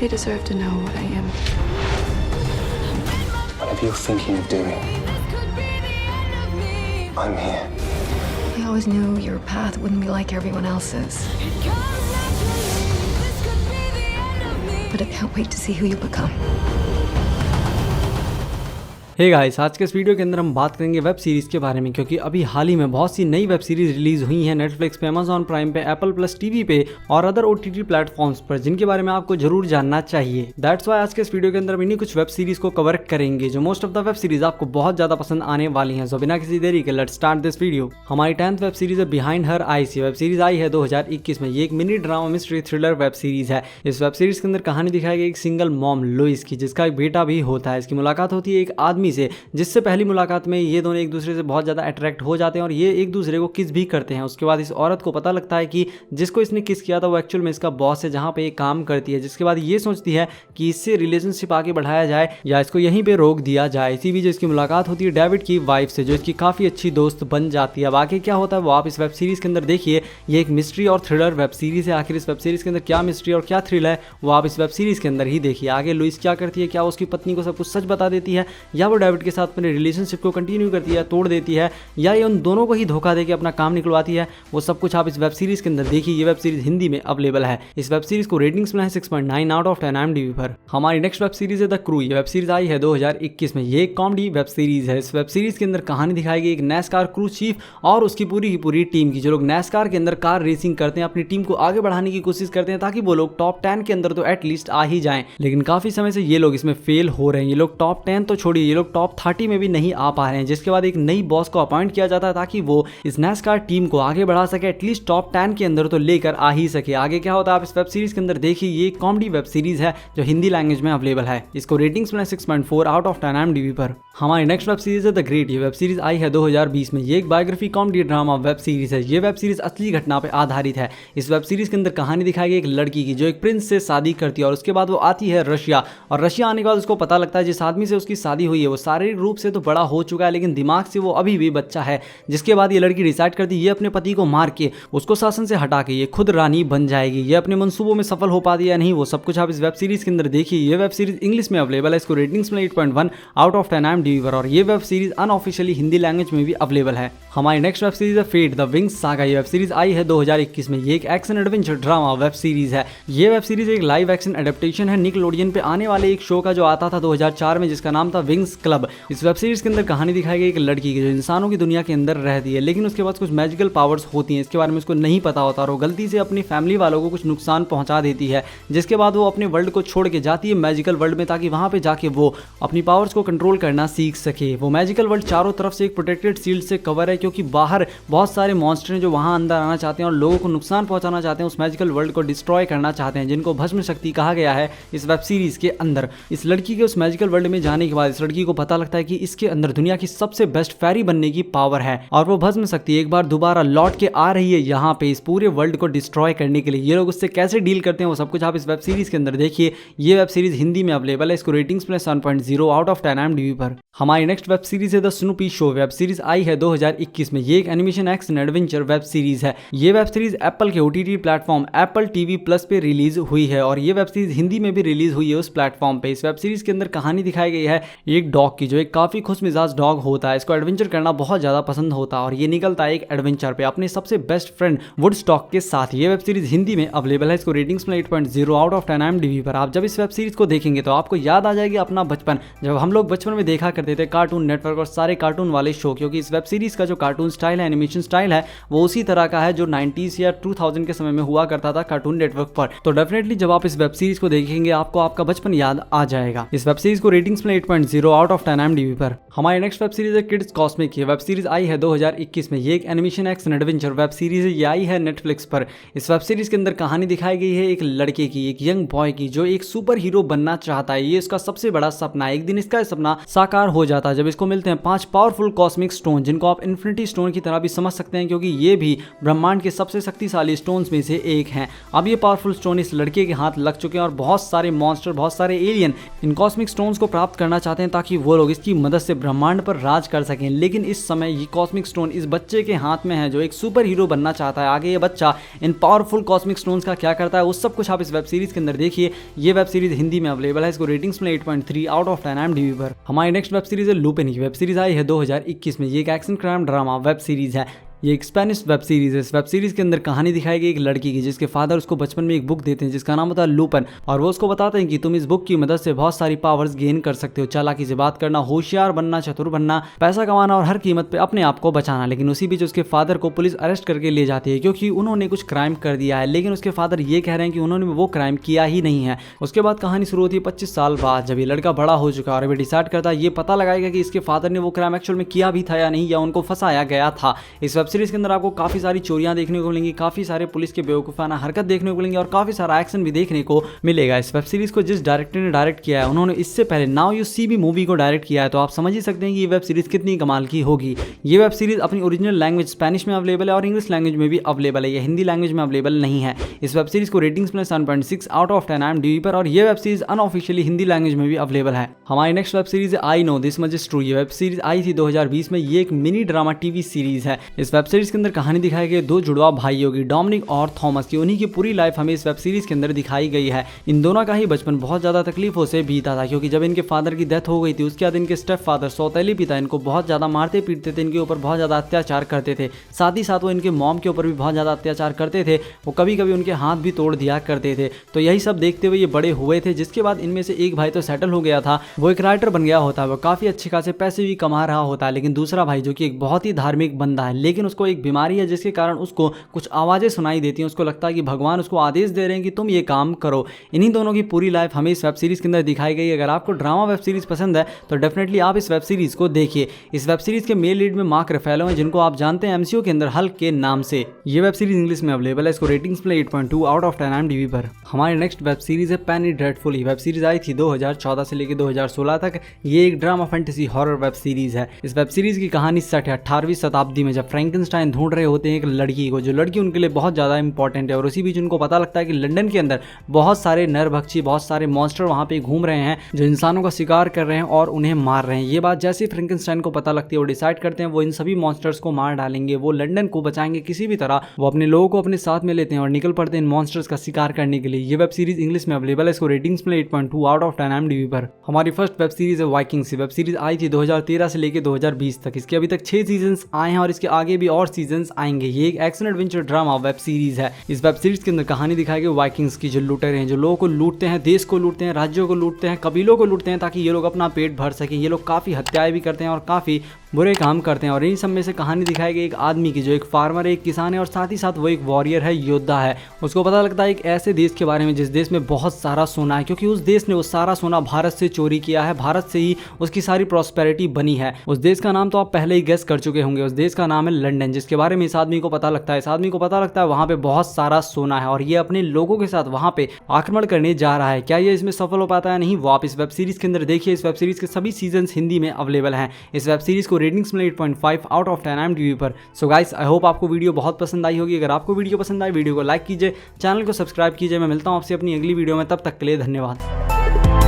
They deserve to know what I am. Whatever you're thinking of doing, I'm here. I always knew your path wouldn't be like everyone else's. But I can't wait to see who you become. Hey guys, आज के इस video के अंदर हम बात करेंगे web series के बारे में, क्योंकि अभी हाल ही में बहुत सी नई वेब सीरीज़ रिलीज़ हुई हैं नेटफ्लिक्स पे, अमेजॉन प्राइम पे, एप्पल प्लस टीवी पे और अदर ओटीटी प्लेटफॉर्म्स पर, जिनके बारे में आपको जरूर जानना चाहिए। दैट्स वाई आज के इस वीडियो के अंदर हम इन्हीं कुछ वेब सीरीज़ को कवर करेंगे जो most of the web series आपको बहुत ज़्यादा पसंद आने वाली हैं। सो बिना किसी देरी के लेट्स स्टार्ट दिस वीडियो। हमारी 10th वेब सीरीज़ है behind her eyes. Web series आई है 2021 में। ये एक mini drama mystery thriller web series है। इस वेब सीरीज़ के अंदर कहानी दिखाई गई एक सिंगल मॉम लुइस की, जिसका एक बेटा भी होता है। इसकी मुलाकात होती है एक आदमी से, जिससे पहली मुलाकात में ये दोनों एक दूसरे से बहुत ज़्यादा अट्रैक्ट हो जाते हैं और ये एक दूसरे को किस भी करते हैं। उसके बाद इस औरत को पता लगता है कि जिसको इसने किस किया था वो एक्चुअल में इसका बॉस है, जहाँ पे ये काम करती है। जिसके बाद ये सोचती है कि इससे रिलेशनशिप आगे बढ़ाया जाए या इसको यहीं पे रोक दिया जाए। इसी बीच इसकी मुलाकात होती है डेविड की वाइफ से, जो इसकी काफ़ी अच्छी दोस्त बन जाती है। अब आगे क्या होता है वो आप इस वेब सीरीज़ के अंदर देखिए। ये एक मिस्ट्री और थ्रिलर वेब सीरीज़ है। आखिर इस वेब सीरीज़ के अंदर क्या मिस्ट्री और क्या थ्रिल है वो आप इस वेब सीरीज़ के अंदर ही देखिए। आगे लुइस क्या करती है, क्या उसकी पत्नी को सब कुछ सच बता देती है, या वो डेविड के साथ अपने रिलेशनशिप को कंटिन्यू करती है, तोड़ देती है, या ये उन दोनों को ही धोखा देके अपना काम निकलवाती है, वो सब कुछ आप इस वेब सीरीज के अंदर देखिए। ये वेब सीरीज हिंदी में अवेलेबल है। इस वेब सीरीज को रेटिंग्स में है 6.9 आउट ऑफ 10 IMDb पर। हमारी नेक्स्ट वेब सीरीज है द क्रू। ये वेब सीरीज आई है 2021 में। ये एक कॉमेडी वेब सीरीज है। इस वेब सीरीज के अंदर कहानी दिखाई गई एक नैसकार क्रू चीफ और उसकी पूरी की पूरी टीम की, जो लोग नैसकार के अंदर कार रेसिंग करते हैं, अपनी टीम को आगे बढ़ाने की कोशिश करते हैं ताकि वो लोग टॉप 10 के अंदर तो एटलीस्ट आ ही जाएं। लेकिन काफी समय से ये लोग इसमें फेल हो रहे हैं। ये लोग टॉप 10 तो छोड़िए, ये लोग टॉप 30 में भी नहीं आ पा रहे हैं। जिसके बाद एक नई बॉस को अपॉइंट किया जाता है ताकि वो इस नैसकार टीम को आगे बढ़ा सके, एटलीस्ट टॉप 10 के अंदर तो लेकर आ ही सके। आगे क्या होता है आप इस वेब सीरीज के अंदर देखिए। ये कॉमेडी वेब सीरीज है जो हिंदी लैंग्वेज में अवेलेबल है। इसको रेटिंग्स में 6.4 आउट ऑफ 10 IMDb पर। हमारी नेक्स्ट वेब सीरीज है द ग्रेट। ये वेब सीरीज आई है 2020 में। ये एक biography comedy drama web series है। ये वेब सीरीज असली घटना पर आधारित है। इस वेब सीरीज के अंदर कहानी दिखाई गई एक लड़की की, जो एक प्रिंस से शादी करती है और उसके बाद वो आती है रशिया, और रशिया आने के बाद उसको पता लगता है जिस आदमी से उसकी शादी हुई है वो शारीरिक रूप से तो बड़ा हो चुका है, लेकिन दिमाग से वो अभी भी बच्चा है। जिसके बाद ये लड़की डिसाइड करती है ये अपने पति को मार के, उसको शासन से हटा के ये खुद रानी बन जाएगी। ये अपने मंसूबों में सफल हो पाती है या नहीं वो सब कुछ आप इस वेब सीरीज के अंदर देखिए। ये वेब सीरीज इंग्लिश में अवेलेबल है। इसको रेटिंग्स में 8.1 आउट ऑफ 10 IMDb पर, और ये web series unofficially Hindi language में भी अवेलेबल है। हमारी नेक्स्ट वेब सीरीज है फेट द विंग्स सागा। ये वेब सीरीज आई है 2021 में। ये एक action adventure drama web series है। ये वेब सीरीज एक लाइव एक्शन एडेप्टेशन है निकलोडियन पे आने वाले एक शो का, जो आता था 2004 में, जिसका नाम था विंग्स क्लब। इस वेब सीरीज के अंदर कहानी दिखाई गई एक लड़की की, जो इंसानों की दुनिया के अंदर रहती है, लेकिन उसके पास कुछ मैजिकल पावर्स होती हैं। इसके बारे में उसको नहीं पता होता और वो गलती से अपनी फैमिली वालों को कुछ नुकसान पहुंचा देती है। जिसके बाद वो अपने वर्ल्ड को छोड़ के जाती है मैजिकल वर्ल्ड में, ताकि वहां पे जाके वो अपनी पावर्स को कंट्रोल करना सीख सके। वो मैजिकल वर्ल्ड चारों तरफ से एक प्रोटेक्टेड शील्ड से कवर है, क्योंकि बाहर बहुत सारे मॉन्स्टर हैं जो वहां अंदर आना चाहते हैं और लोगों को नुकसान पहुंचाना चाहते हैं, उस मैजिकल वर्ल्ड को डिस्ट्रॉय करना चाहते हैं, जिनको भस्म शक्ति कहा गया है इस वेब सीरीज के अंदर। इस लड़की के उस मैजिकल वर्ल्ड में जाने के बाद इस लड़की को पता लगता है कि इसके अंदर दुनिया की सबसे बेस्ट फेरी बनने की पावर है, और वो भस्म शक्ति एक बार दोबारा लौट के आ रही है यहाँ पे इस पूरे वर्ल्ड को डिस्ट्रॉय करने के लिए। ये लोग उससे कैसे डील करते हैं वो सब कुछ आप इस वेब सीरीज के अंदर देखिए। ये वेब सीरीज हिंदी में अवेलेबल है। इसको रेटिंग्स में 7.0 आउट ऑफ 10 IMDb पर। हमारी नेक्स्ट वेब सीरीज है the Snoopy show. Web series आई है 2021 में। ये एक animation action adventure web series है। ये वेब सीरीज एप्पल के OTT platform Apple TV plus पे रिलीज हुई है, और ये वेब सीरीज हिंदी में भी रिलीज हुई है उस प्लेटफॉर्म पे। इस वेब सीरीज के अंदर कहानी दिखाई गई है एक डॉग की, जो एक काफी खुश मिजाज डॉग होता है। इसको एडवेंचर करना बहुत ज्यादा पसंद होता है और ये निकलता है एक एडवेंचर पे अपने सबसे बेस्ट फ्रेंड वुडस्टॉक के साथ। ये वेब सीरीज हिंदी में अवेलेबल है। इसको रेटिंग्स में 8.0 आउट ऑफ 10 IMDb पर। आप जब इस वेब सीरीज को देखेंगे तो आपको याद आ जाएगी अपना बचपन, जब हम लोग बचपन में देखा करते थे कार्टून नेटवर्क और सारे कार्टून वाले शो, क्योंकि इस वेब सीरीज का जो कार्टून स्टाइल है, एनिमेशन स्टाइल है, वो उसी तरह का है जो 90s या 2000 के समय में हुआ करता था कार्टून नेटवर्क पर। तो डेफिनेटली जब आप इस वेब सीरीज को देखेंगे आपको आपका बचपन याद आ जाएगा। इस वेब सीरीज को रेटिंग्स में 8.0 आउट ऑफ 10 IMDb पर। हमारी नेक्स्ट वेब सीरीज है किड्स कॉस्मिक। ये वेब सीरीज आई है 2021 में। ये एक animation action adventure web series है। ये आई है नेटफ्लिक्स पर। इस वेब सीरीज के अंदर कहानी दिखाई गई है एक लड़के की, एक यंग बॉय की, जो एक सुपर हीरो बनना चाहता है। ये इसका सबसे बड़ा सपना है। एक दिन इसका सपना साकार हो जाता है जब इसको मिलते हैं 5 पावरफुल कॉस्मिक स्टोन, जिनको आप इन्फिनिटी स्टोन की तरह भी समझ सकते हैं, क्योंकि ये भी ब्रह्मांड के सबसे शक्तिशाली स्टोन्स में से एक हैं। अब ये पावरफुल स्टोन इस लड़के के हाथ लग चुके हैं और बहुत सारे मॉन्स्टर, बहुत सारे एलियन इन कॉस्मिक स्टोन्स को प्राप्त करना चाहते हैं ताकि वो लोग इसकी मदद से ब्रह्मांड पर राज कर सकें। लेकिन इस समय ये कॉस्मिक स्टोन इस बच्चे के हाथ में है जो एक सुपर हीरो बनना चाहता है। आगे ये बच्चा इन पावरफुल कॉस्मिक स्टोन्स का क्या करता है उस सब कुछ आप इस वेब सीरीज के अंदर देखिए। ये वेब सीरीज हिंदी में अवेलेबल है। इसको रेटिंग्स में 8.3 आउट ऑफ 10 IMDb पर। हमारी नेक्स्ट वेब सीरीज है लुपिन की। वेब सीरीज आई है 2021 में। ये एक action crime drama web series है। ये एक स्पेनिश वेब सीरीज है। इस वेब सीरीज के अंदर कहानी दिखाई गई एक लड़की की जिसके फादर उसको बचपन में एक बुक देते हैं जिसका नाम होता है लुपन, और वो उसको बताते हैं कि तुम इस बुक की मदद से बहुत सारी पावर्स गेन कर सकते हो, चालाकी से बात करना, होशियार बनना, चतुर बनना, पैसा कमाना और हर कीमत पे अपने आप को बचाना। लेकिन उसी बीच उसके फादर को पुलिस अरेस्ट करके ले जाती है क्योंकि उन्होंने कुछ क्राइम कर दिया है। लेकिन उसके फादर ये कह रहे हैं कि उन्होंने वो क्राइम किया ही नहीं है। उसके बाद कहानी शुरू होती है 25 साल बाद, जब ये लड़का बड़ा हो चुका है और अभी डिसाइड करता है ये पता लगाएगा कि इसके फादर ने वो क्राइम एक्चुअल में किया भी था या नहीं, या उनको फंसाया गया था। इस वेब सीरीज के अंदर आपको काफी सारी चोरियां देखने को मिलेंगी, काफी सारे पुलिस के बेवकूफाना हरकत देखने को मिलेंगी और काफी सारा एक्शन भी देखने को मिलेगा। इस वेब सीरीज को जिस डायरेक्टर ने डायरेक्ट किया है उन्होंने इससे पहले now you see me movie को डायरेक्ट किया है, तो आप समझ ही सकते हैं कि ये वेब सीरीज कितनी कमाल की होगी। ये वेब सीरीज अपनी ओरिजिनल लैंग्वेज स्पेनिश में अवेलेबल है और इंग्लिश लैंग्वेज में भी अवेलेबल है। ये हिंदी लैंग्वेज में अवेलेबल नहीं है। इस वेब सीरीज को रेटिंग्स में 7.6 आउट ऑफ 10 IMDb पर, और ये web series unofficially Hindi language में भी अवेलेबल है। हमारी नेक्स्ट वेब सीरीज है I know this much is true. ये वेब सीरीज आई थी 2020 में। ये एक मिनी ड्रामा टीवी सीरीज है। इस वेब सीरीज के अंदर कहानी दिखाई गई दो जुड़वा भाइयों की, डोमिनिक और थॉमस की। उन्हीं की पूरी लाइफ हमें इस वेब सीरीज के अंदर दिखाई गई है। इन दोनों का ही बचपन बहुत ज्यादा तकलीफों से बीता था क्योंकि जब इनके फादर की डेथ हो गई थी उसके बाद इनके स्टेप फादर सौतेली पिता इनको बहुत ज्यादा मारते पीटते थे, इनके ऊपर बहुत ज्यादा अत्याचार करते थे। साथ ही साथ वो इनके मॉम के ऊपर भी बहुत ज्यादा अत्याचार करते थे। वो कभी कभी उनके हाथ भी तोड़ दिया करते थे। तो यही सब देखते हुए ये बड़े हुए थे, जिसके बाद इनमें से एक भाई तो सेटल हो गया था, वो एक राइटर बन गया होता है, वो काफी अच्छे खासे पैसे भी कमा रहा होता है। लेकिन दूसरा भाई जो कि एक बहुत ही धार्मिक बंदा है, लेकिन उसको एक बीमारी है जिसके कारण उसको कुछ आवाजें सुनाई देती हैं। उसको लगता है कि भगवान उसको आदेश दे रहे हैं कि तुम ये काम करो। इन्हीं दोनों की पूरी लाइफ हमें इस वेब सीरीज के अंदर दिखाई गई। अगर आपको ड्रामा वेब सीरीज पसंद है तो डेफिनेटली आप इस वेब सीरीज को देखिए। इस वेब सीरीज के मेल लीड में मार्क रफेलो हैं जिनको आप जानते हैं एमसीयू के अंदर हल्क के नाम से। ये वेब सीरीज इंग्लिश में अवेलेबल है। इसको रेटिंग्स में 8.2 आउट ऑफ 10 IMDb पर। हमारी नेक्स्ट वेब सीरीज है पेनी ड्रेडफुल। ये वेब सीरीज आई थी 2014 से लेकर 2016 तक। ये एक drama fantasy horror web series है। इस वेब सीरीज की कहानी सेट है 18वीं शताब्दी में, जब फ्रैंकेनस्टाइन ढूंढ रहे होते हैं एक लड़की को, जो लड़की उनके लिए बहुत ज्यादा इंपॉर्टेंट है। और उसी बीच उनको पता लगता है कि लंदन के अंदर बहुत सारे नरभक्षी, बहुत सारे मॉन्स्टर वहां पे घूम रहे हैं जो इंसानों का शिकार कर रहे हैं और उन्हें मार रहे हैं। ये बात जैसे ही फ्रैंकेनस्टाइन को पता लगती है वो डिसाइड करते हैं वो इन सभी मॉन्स्टर्स को मार डालेंगे, वो लंदन को बचाएंगे किसी भी तरह। वो अपने लोगों को अपने साथ में लेते हैं और निकल पड़ते हैं इन मॉन्स्टर्स का शिकार करने के लिए। ये वेब सीरीज इंग्लिश में अवेलेबल है। इसको रेटिंग्स में 8.2 आउट ऑफ 10 IMDb पर। हमारी फर्स्ट वेब सीरीज है वाइकिंग्स। वेब सीरीज आई थी 2013 से लेकर 2020 तक। इसके अभी तक 6 सीजन्स आए हैं और इसके आगे भी और सीजन्स आएंगे। ये एक action adventure drama web series है। इस वेब सीरीज के अंदर कहानी दिखाई गई वाइकिंग्स की, जो लूटेरे हैं, जो लोगों को लूटते हैं, देश को लूटते हैं, राज्यों को लूटते हैं, कबीलों को लूटते हैं ताकि ये लोग अपना पेट भर सकें। ये लोग काफ़ी हत्याएं भी करते हैं और काफ़ी बुरे काम करते हैं। और इन सब में से कहानी दिखाई गई एक आदमी की जो एक फार्मर है, एक किसान है और साथ ही साथ वो एक वॉरियर है, योद्धा है। उसको पता लगता है एक ऐसे देश के बारे में जिस देश में बहुत सारा सोना है, क्योंकि उस देश ने वो सारा सोना भारत से चोरी किया है। भारत से ही उसकी सारी प्रॉस्पेरिटी बनी है। उस देश का नाम तो आप पहले ही गेस कर चुके होंगे। उस देश का नाम है लंदन, जिसके बारे में इस आदमी को पता लगता है। इस आदमी को पता लगता है वहाँ पे बहुत सारा सोना है और ये अपने लोगों के साथ वहाँ पे आक्रमण करने जा रहा है। क्या ये इसमें सफल हो पाता है नहीं, वो आप इस वेब सीरीज के अंदर देखिए। इस वेब सीरीज के सभी सीजन हिंदी में अवेलेबल हैं। इस वेब सीरीज को रेटिंग्स में 8.5 आउट ऑफ 10 IMDb पर। सो गाइस, आई होप आपको वीडियो बहुत पसंद आई होगी। अगर आपको वीडियो पसंद आई, वीडियो को लाइक कीजिए, चैनल को सब्सक्राइब कीजिए। मैं मिलता हूँ आपसे अपनी अगली वीडियो में, तब तक के लिए धन्यवाद।